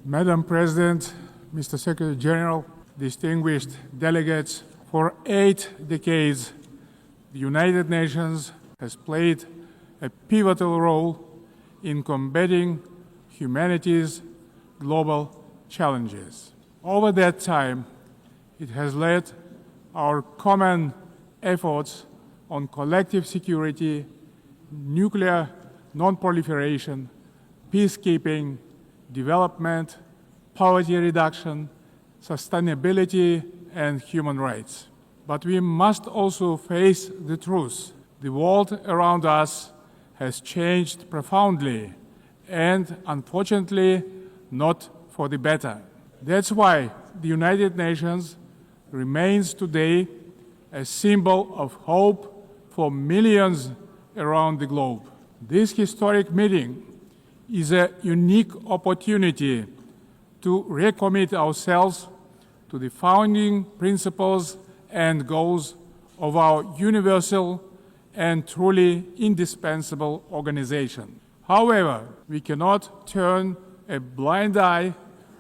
Madam President, Mr. Secretary General, distinguished delegates, for 8 decades, the United Nations has played a pivotal role in combating humanity's global challenges. Over that time, it has led our common efforts on collective security, nuclear non-proliferation, peacekeeping, development, poverty reduction, sustainability, and human rights. But we must also face the truth. The world around us has changed profoundly and, unfortunately, not for the better. That's why the United Nations remains today a symbol of hope for millions around the globe. This historic meeting is a unique opportunity to recommit ourselves to the founding principles and goals of our universal and truly indispensable organization. However, we cannot turn a blind eye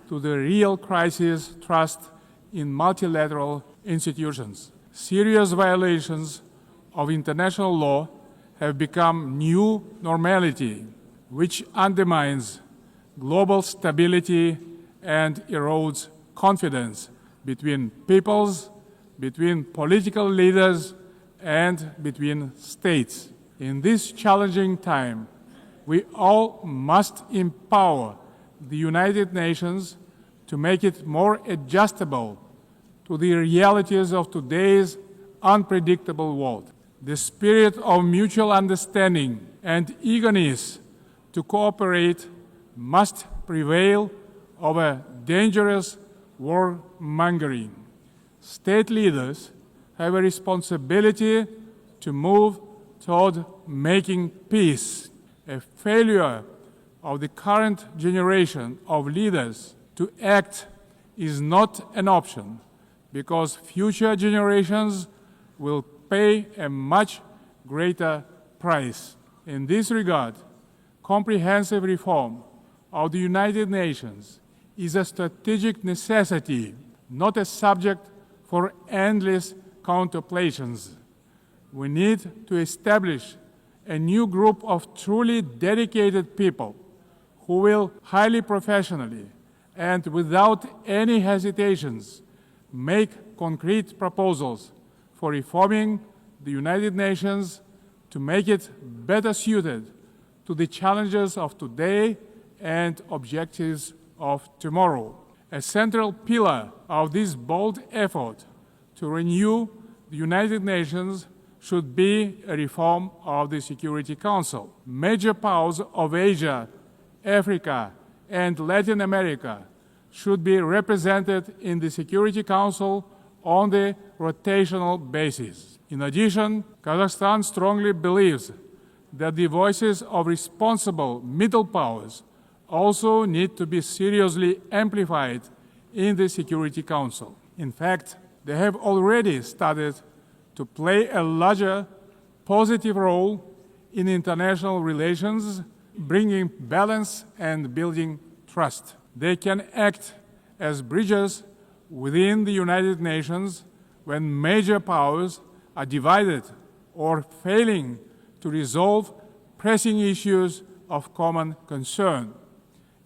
to the real crisis trust in multilateral institutions. Serious violations of international law have become new normality, which undermines global stability and erodes confidence between peoples, between political leaders, and between states. In this challenging time, we all must empower the United Nations to make it more adjustable to the realities of today's unpredictable world. The spirit of mutual understanding and eagerness to cooperate must prevail over dangerous warmongering. State leaders have a responsibility to move toward making peace. A failure of the current generation of leaders to act is not an option, because future generations will pay a much greater price. In this regard, comprehensive reform of the United Nations is a strategic necessity, not a subject for endless contemplations. We need to establish a new group of truly dedicated people who will highly professionally and without any hesitations make concrete proposals for reforming the United Nations to make it better suited to the challenges of today and objectives of tomorrow. A central pillar of this bold effort to renew the United Nations should be a reform of the Security Council. Major powers of Asia, Africa, and Latin America should be represented in the Security Council on the rotational basis. In addition, Kazakhstan strongly believes that the voices of responsible middle powers also need to be seriously amplified in the Security Council. In fact, they have already started to play a larger positive role in international relations, bringing balance and building trust. They can act as bridges within the United Nations when major powers are divided or failing to resolve pressing issues of common concern.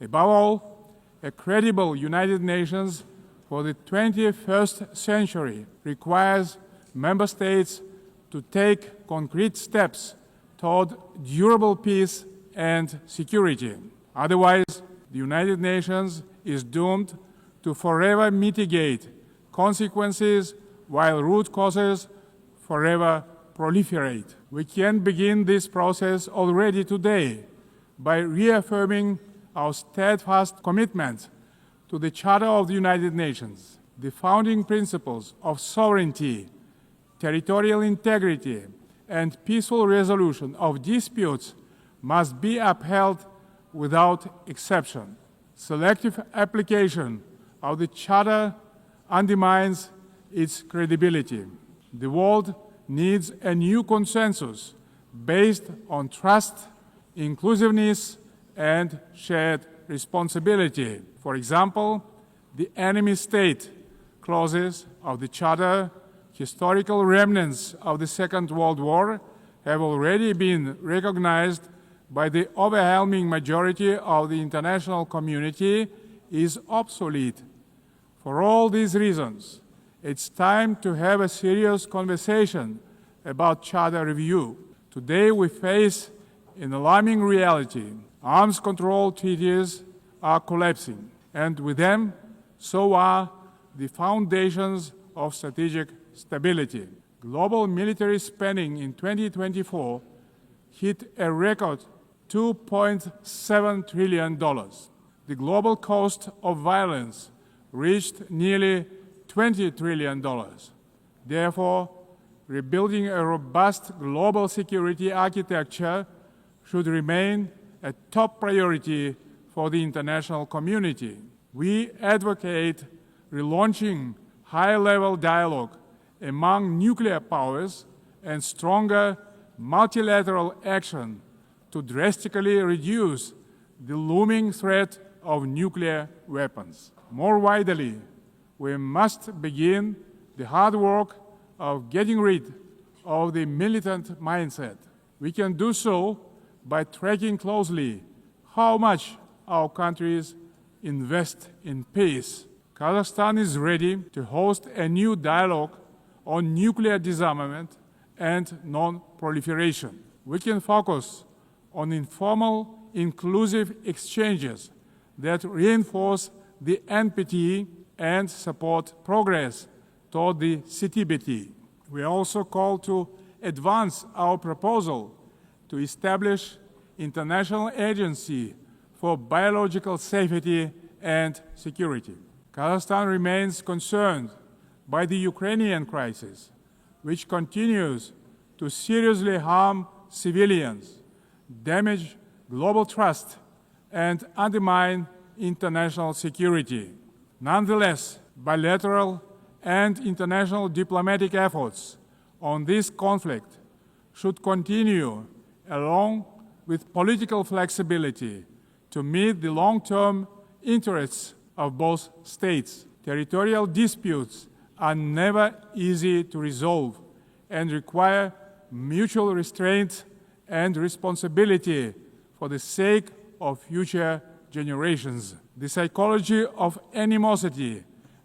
Above all, a credible United Nations for the 21st century requires member states to take concrete steps toward durable peace and security. Otherwise, the United Nations is doomed to forever mitigate consequences while root causes forever proliferate. We can begin this process already today by reaffirming our steadfast commitment to the Charter of the United Nations. The founding principles of sovereignty, territorial integrity, and peaceful resolution of disputes must be upheld without exception. Selective application of the Charter undermines its credibility. The world needs a new consensus based on trust, inclusiveness, and shared responsibility. For example, the enemy state clauses of the Charter, historical remnants of the Second World War, have already been recognized by the overwhelming majority of the international community, is obsolete. For all these reasons, it's time to have a serious conversation about Charter review. Today we face an alarming reality. Arms control treaties are collapsing, and with them, so are the foundations of strategic stability. Global military spending in 2024 hit a record $2.7 trillion. The global cost of violence reached nearly $20 trillion. Therefore, rebuilding a robust global security architecture should remain a top priority for the international community. We advocate relaunching high-level dialogue among nuclear powers and stronger multilateral action to drastically reduce the looming threat of nuclear weapons. More widely, we must begin the hard work of getting rid of the militant mindset. We can do so by tracking closely how much our countries invest in peace. Kazakhstan is ready to host a new dialogue on nuclear disarmament and non-proliferation. We can focus on informal, inclusive exchanges that reinforce the NPT and support progress toward the CTBT. We also call to advance our proposal to establish international agency for biological safety and security. Kazakhstan remains concerned by the Ukrainian crisis, which continues to seriously harm civilians, damage global trust, and undermine international security. Nonetheless, bilateral and international diplomatic efforts on this conflict should continue along with political flexibility to meet the long-term interests of both states. Territorial disputes are never easy to resolve and require mutual restraint and responsibility for the sake of future generations. The psychology of animosity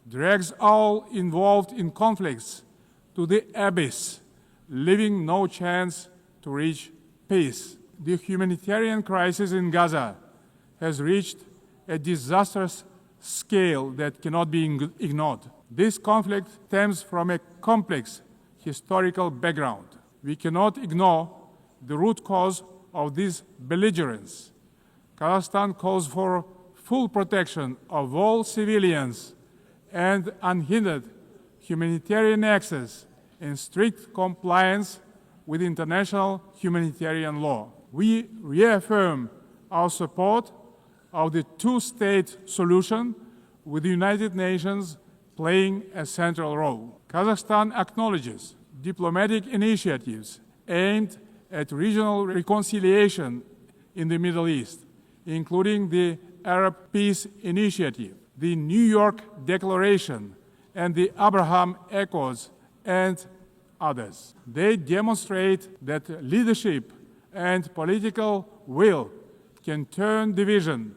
drags all involved in conflicts to the abyss, leaving no chance to reach peace. The humanitarian crisis in Gaza has reached a disastrous scale that cannot be ignored. This conflict stems from a complex historical background. We cannot ignore the root cause of this belligerence. Kazakhstan calls for full protection of all civilians and unhindered humanitarian access in strict compliance with international humanitarian law. We reaffirm our support of the two-state solution, with the United Nations playing a central role. Kazakhstan acknowledges diplomatic initiatives aimed at regional reconciliation in the Middle East, including the Arab Peace Initiative, the New York Declaration, and the Abraham Accords, and others. They demonstrate that leadership and political will can turn division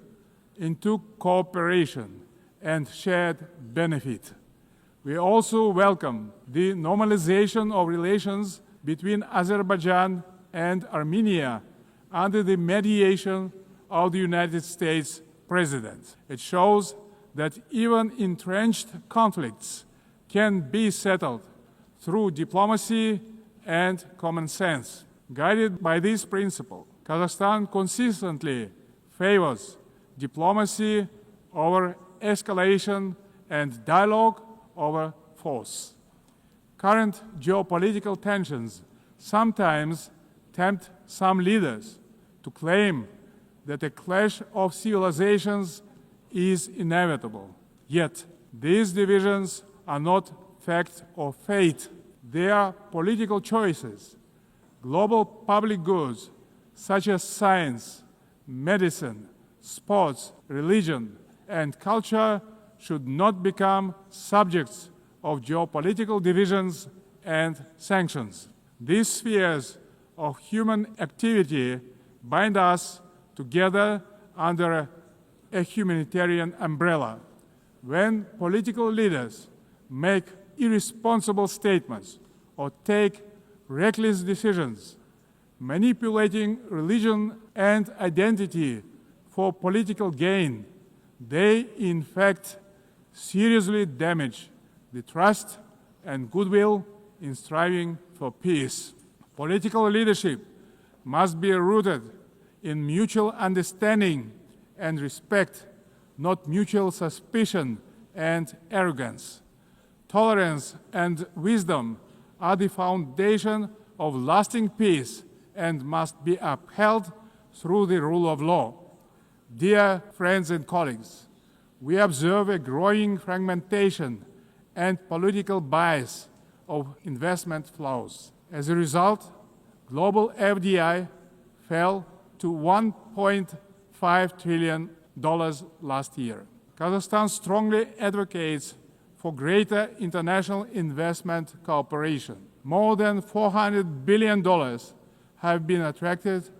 into cooperation and shared benefit. We also welcome the normalization of relations between Azerbaijan and Armenia under the mediation of the United States President. It shows that even entrenched conflicts can be settled through diplomacy and common sense. Guided by this principle, Kazakhstan consistently favors diplomacy over escalation and dialogue over force. Current geopolitical tensions sometimes tempt some leaders to claim that a clash of civilizations is inevitable. Yet, these divisions are not fact or fate. They are political choices. Global public goods such as science, medicine, sports, religion, and culture should not become subjects of geopolitical divisions and sanctions. These spheres of human activity bind us together under a humanitarian umbrella. When political leaders make irresponsible statements or take reckless decisions, manipulating religion and identity for political gain, they in fact seriously damage the trust and goodwill in striving for peace. Political leadership must be rooted in mutual understanding and respect, not mutual suspicion and arrogance. Tolerance and wisdom are the foundation of lasting peace and must be upheld through the rule of law. Dear friends and colleagues, we observe a growing fragmentation and political bias of investment flows. As a result, global FDI fell to $1.5 trillion last year. Kazakhstan strongly advocates for greater international investment cooperation. More than $400 billion have been attracted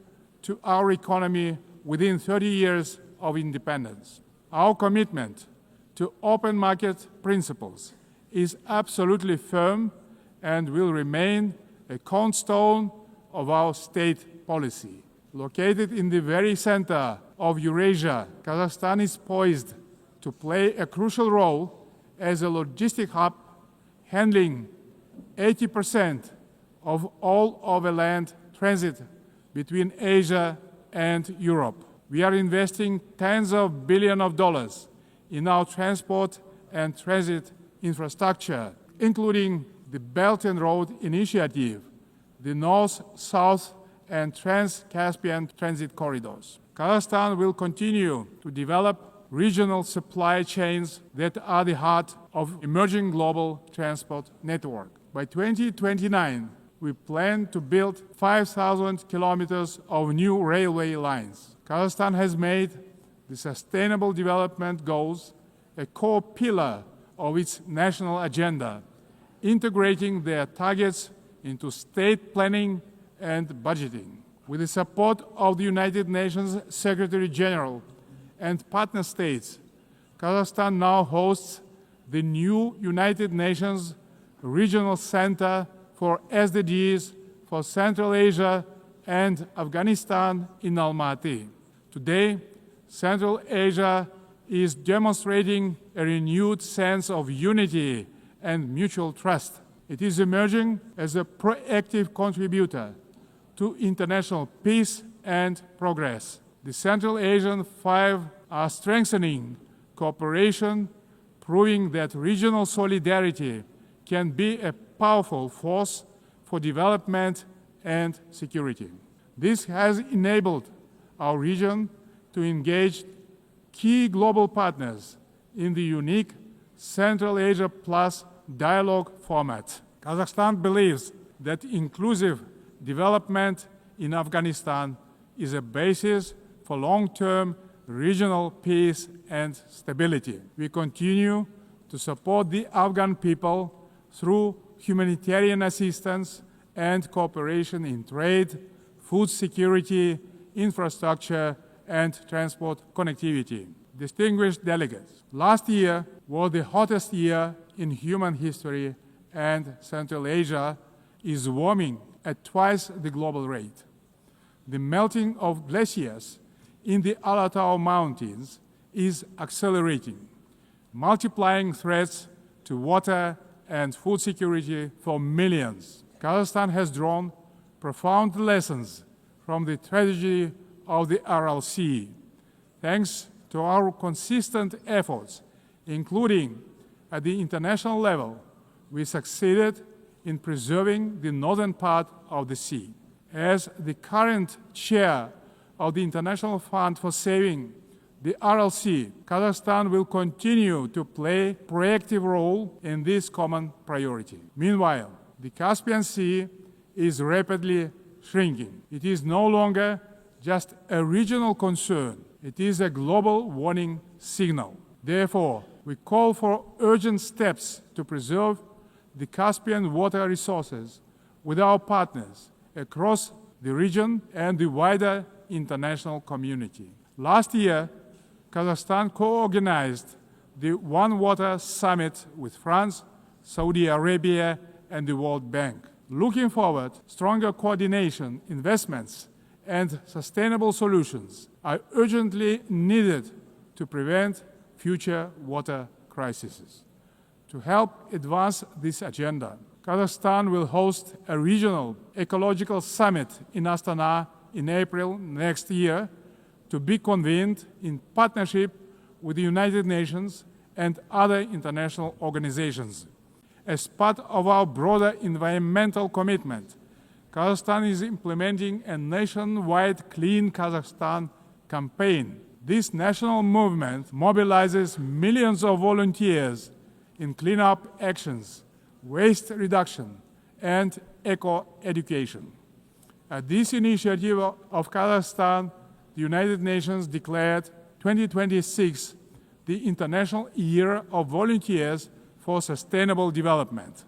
to our economy within 30 years of independence. Our commitment to open market principles is absolutely firm and will remain a cornerstone of our state policy. Located in the very center of Eurasia, Kazakhstan is poised to play a crucial role as a logistic hub, handling 80% of all overland transit between Asia and Europe. We are investing tens of billions of dollars in our transport and transit infrastructure, including the Belt and Road Initiative, the North-South and Trans-Caspian transit corridors. Kazakhstan will continue to develop regional supply chains that are the heart of emerging global transport network. By 2029, we plan to build 5,000 kilometers of new railway lines. Kazakhstan has made the Sustainable Development Goals a core pillar of its national agenda, integrating their targets into state planning and budgeting. With the support of the United Nations Secretary General and partner states, Kazakhstan now hosts the new United Nations Regional Center for SDGs for Central Asia and Afghanistan in Almaty. Today, Central Asia is demonstrating a renewed sense of unity and mutual trust. It is emerging as a proactive contributor to international peace and progress. The Central Asian Five are strengthening cooperation, proving that regional solidarity can be a powerful force for development and security. This has enabled our region to engage key global partners in the unique Central Asia Plus dialogue format. Kazakhstan believes that inclusive development in Afghanistan is a basis for long-term regional peace and stability. We continue to support the Afghan people through humanitarian assistance and cooperation in trade, food security, infrastructure, and transport connectivity. Distinguished delegates, last year was the hottest year in human history, and Central Asia is warming at twice the global rate. The melting of glaciers in the Alatau Mountains is accelerating, multiplying threats to water and food security for millions. Kazakhstan has drawn profound lessons from the tragedy of the Aral Sea. Thanks to our consistent efforts, including at the international level, we succeeded in preserving the northern part of the sea. As the current chair of the International Fund for Saving the Aral Sea, Kazakhstan will continue to play a proactive role in this common priority. Meanwhile, the Caspian Sea is rapidly shrinking. It is no longer just a regional concern. It is a global warning signal. Therefore, we call for urgent steps to preserve the Caspian water resources with our partners across the region and the wider international community. Last year, Kazakhstan co-organized the One Water Summit with France, Saudi Arabia, and the World Bank. Looking forward, stronger coordination, investments, and sustainable solutions are urgently needed to prevent future water crises. To help advance this agenda, Kazakhstan will host a regional ecological summit in Astana in April next year to be convened in partnership with the United Nations and other international organizations. As part of our broader environmental commitment, Kazakhstan is implementing a nationwide Clean Kazakhstan campaign. This national movement mobilizes millions of volunteers in cleanup actions, waste reduction, and eco-education. At this initiative of Kazakhstan, the United Nations declared 2026 the International Year of Volunteers for Sustainable Development.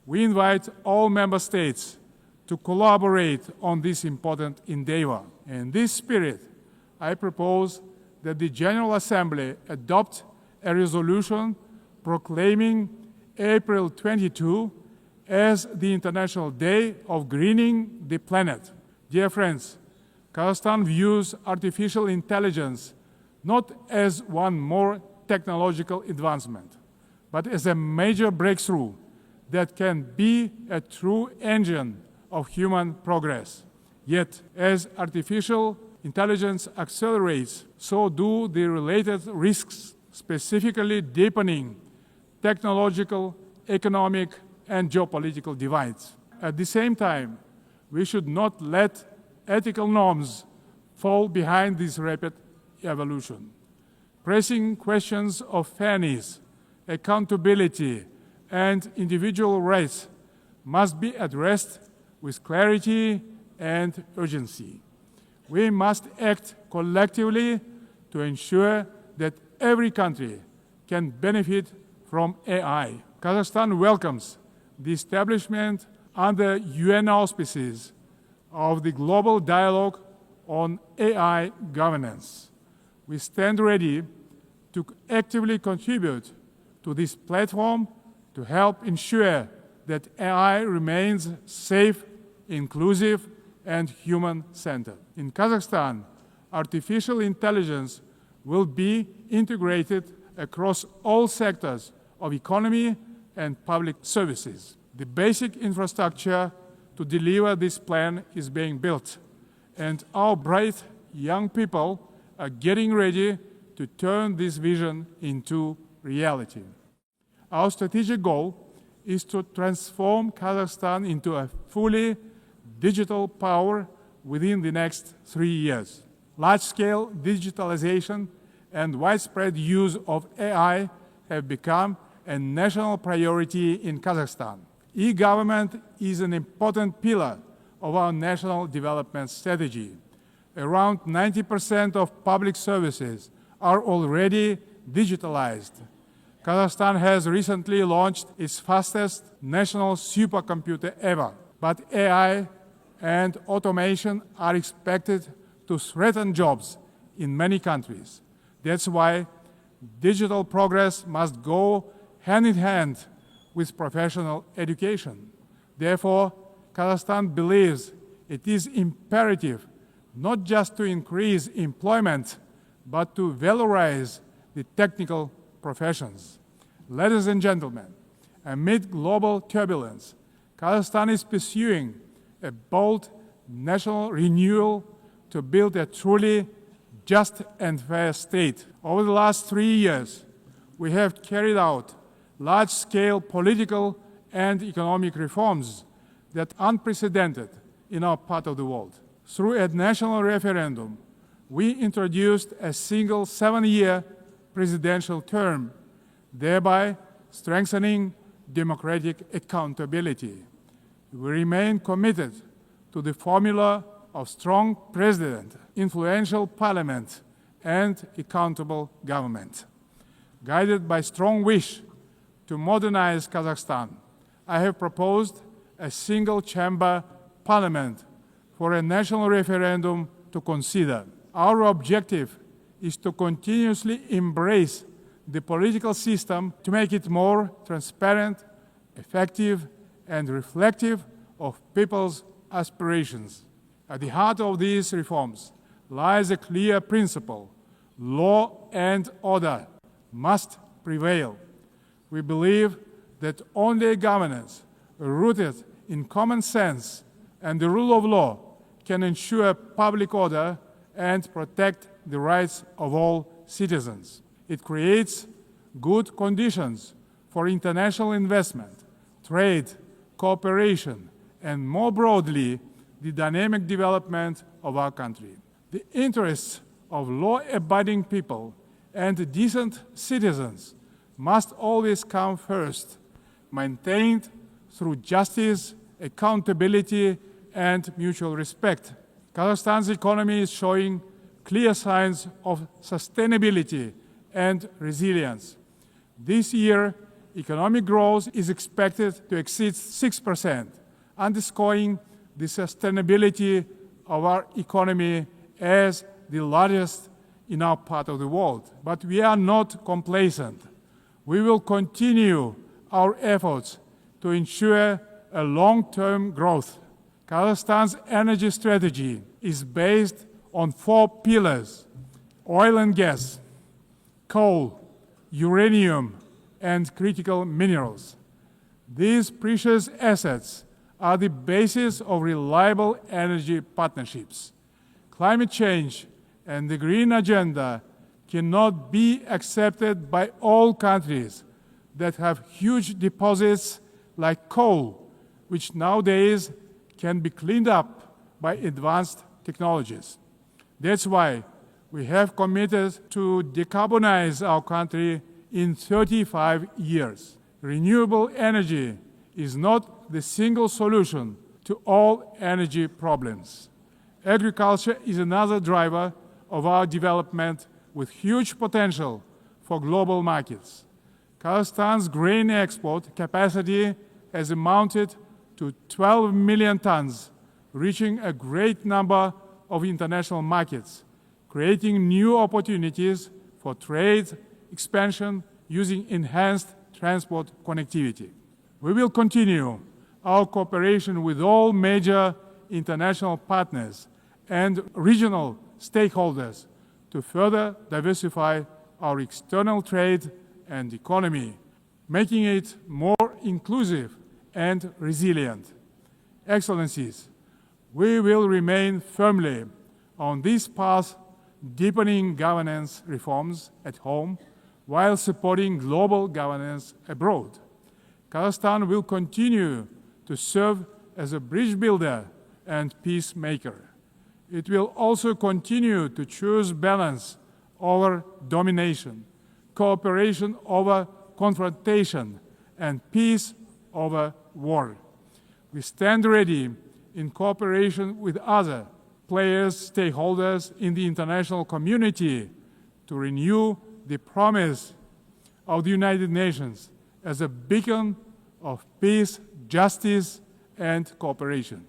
We invite all member states to collaborate on this important endeavor. In this spirit, I propose that the General Assembly adopt a resolution proclaiming April 22 as the International Day of Greening the Planet. Dear friends, Kazakhstan views artificial intelligence not as one more technological advancement, but as a major breakthrough that can be a true engine of human progress. Yet, as artificial intelligence accelerates, so do the related risks, specifically deepening technological, economic, and geopolitical divides. At the same time, we should not let ethical norms fall behind this rapid evolution. Pressing questions of fairness, accountability, and individual rights must be addressed with clarity and urgency. We must act collectively to ensure that every country can benefit from AI. Kazakhstan welcomes the establishment under UN auspices of the Global Dialogue on AI Governance. We stand ready to actively contribute to this platform to help ensure that AI remains safe, inclusive, and human-centered. In Kazakhstan, artificial intelligence will be integrated across all sectors of economy and public services. The basic infrastructure to deliver this plan is being built, and our bright young people are getting ready to turn this vision into reality. Our strategic goal is to transform Kazakhstan into a fully digital power within the next 3 years. Large-scale digitalization and widespread use of AI have become a national priority in Kazakhstan. E-government is an important pillar of our national development strategy. Around 90% of public services are already digitalized. Kazakhstan has recently launched its fastest national supercomputer ever, but AI and automation are expected to threaten jobs in many countries. That's why digital progress must go hand in hand with professional education. Therefore, Kazakhstan believes it is imperative not just to increase employment, but to valorize the technical professions. Ladies and gentlemen, amid global turbulence, Kazakhstan is pursuing a bold national renewal to build a truly just and fair state. Over the last 3 years, we have carried out large-scale political and economic reforms that are unprecedented in our part of the world. Through a national referendum, we introduced a single 7-year presidential term, thereby strengthening democratic accountability. We remain committed to the formula of strong president, influential parliament, and accountable government. Guided by strong wish to modernize Kazakhstan, I have proposed a single-chamber parliament for a national referendum to consider. Our objective is to continuously embrace the political system to make it more transparent, effective, and reflective of people's aspirations. At the heart of these reforms lies a clear principle: law and order must prevail. We believe that only governance rooted in common sense and the rule of law can ensure public order and protect the rights of all citizens. It creates good conditions for international investment, trade, cooperation, and more broadly, the dynamic development of our country. The interests of law-abiding people and decent citizens must always come first, maintained through justice, accountability, and mutual respect. Kazakhstan's economy is showing clear signs of sustainability and resilience. This year, economic growth is expected to exceed 6%, underscoring the sustainability of our economy as the largest in our part of the world. But we are not complacent. We will continue our efforts to ensure a long-term growth. Kazakhstan's energy strategy is based on 4 pillars: oil and gas, coal, uranium, and critical minerals. These precious assets are the basis of reliable energy partnerships. Climate change and the green agenda cannot be accepted by all countries that have huge deposits like coal, which nowadays can be cleaned up by advanced technologies. That's why we have committed to decarbonize our country in 35 years. Renewable energy is not the single solution to all energy problems. Agriculture is another driver of our development with huge potential for global markets. Kazakhstan's grain export capacity has amounted to 12 million tons, reaching a great number of international markets, creating new opportunities for trade expansion using enhanced transport connectivity. We will continue our cooperation with all major international partners and regional stakeholders to further diversify our external trade and economy, making it more inclusive and resilient. Excellencies, we will remain firmly on this path, deepening governance reforms at home while supporting global governance abroad. Kazakhstan will continue to serve as a bridge builder and peacemaker. It will also continue to choose balance over domination, cooperation over confrontation, and peace over war. We stand ready in cooperation with other players, stakeholders in the international community to renew the promise of the United Nations as a beacon of peace, justice, and cooperation.